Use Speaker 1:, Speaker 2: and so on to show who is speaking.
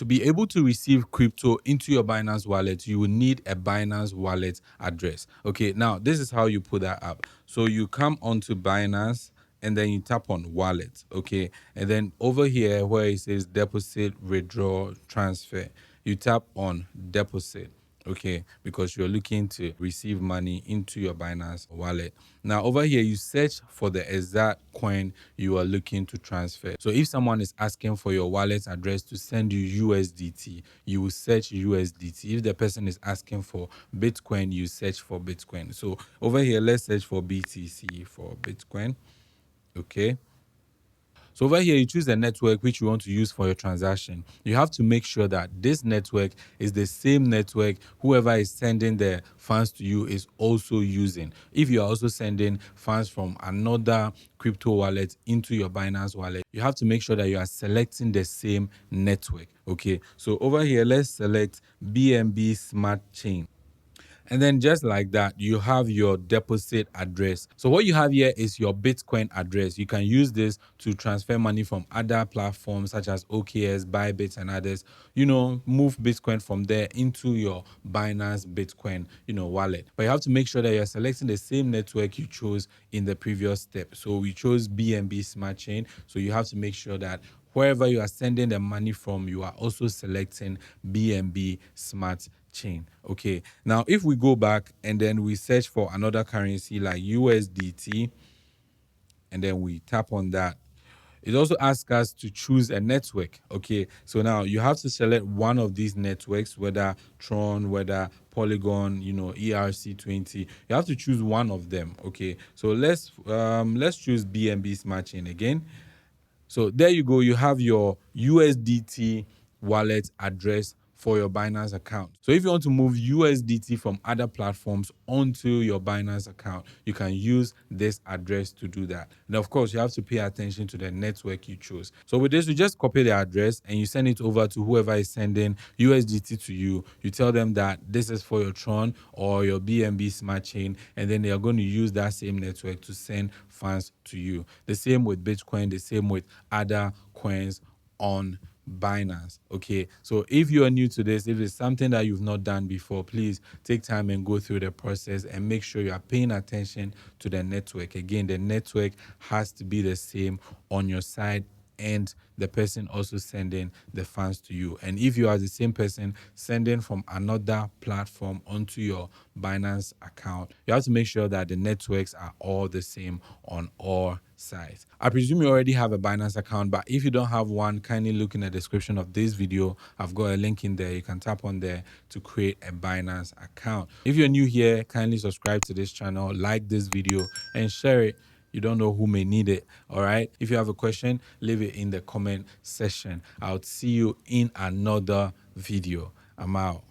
Speaker 1: To be able to receive crypto into your Binance wallet, you will need a Binance wallet address. Okay, now this is how you put that up. So you come onto Binance and then you tap on wallet. Okay, and then over here where it says deposit, withdraw, transfer, you tap on deposit. Okay, because you're looking to receive money into your Binance wallet. Now over here you search for the exact coin you are looking to transfer. So if someone is asking for your wallet address to send you USDT, you will search USDT. If the person is asking for Bitcoin, you search for Bitcoin. So over here, let's search for BTC for Bitcoin. Okay. So over here, you choose the network which you want to use for your transaction. You have to make sure that this network is the same network whoever is sending the funds to you is also using. If you are also sending funds from another crypto wallet into your Binance wallet, you have to make sure that you are selecting the same network. Okay, so over here, let's select BNB Smart Chain. And then just like that, you have your deposit address. So what you have here is your Bitcoin address. You can use this to transfer money from other platforms such as OKS, Bybit, and others. Move Bitcoin from there into your Binance Bitcoin, wallet. But you have to make sure that you're selecting the same network you chose in the previous step. So we chose BNB Smart Chain. So you have to make sure that wherever you are sending the money from, you are also selecting BNB Smart Chain. Okay, now if we go back and then we search for another currency like USDT and then we tap on that, it also asks us to choose a network. Okay, so now you have to select one of these networks, whether Tron, whether Polygon, ERC20. You have to choose one of them. Okay, so let's choose BNB Smart Chain again. So there you go. You have your USDT wallet address for your Binance account. So if you want to move USDT from other platforms onto your Binance account, you can use this address to do that. And of course, you have to pay attention to the network you chose. So with this, you just copy the address and you send it over to whoever is sending USDT to you. You tell them that this is for your Tron or your BNB Smart Chain, and then they are going to use that same network to send funds to you. The same with Bitcoin, the same with other coins on Binance. Okay, so if you are new to this, if it's something that you've not done before, please take time and go through the process and make sure you are paying attention to the network. Again, the network has to be the same on your side and the person also sending the funds to you. And if you are the same person sending from another platform onto your Binance account, you have to make sure that the networks are all the same on all sides. I presume you already have a Binance account, but if you don't have one, kindly look in the description of this video. I've got a link in there. You can tap on there to create a Binance account. If you're new here, kindly subscribe to this channel, like this video, and share it. You don't know who may need it. All right. If you have a question, leave it in the comment section. I'll see you in another video. I'm out.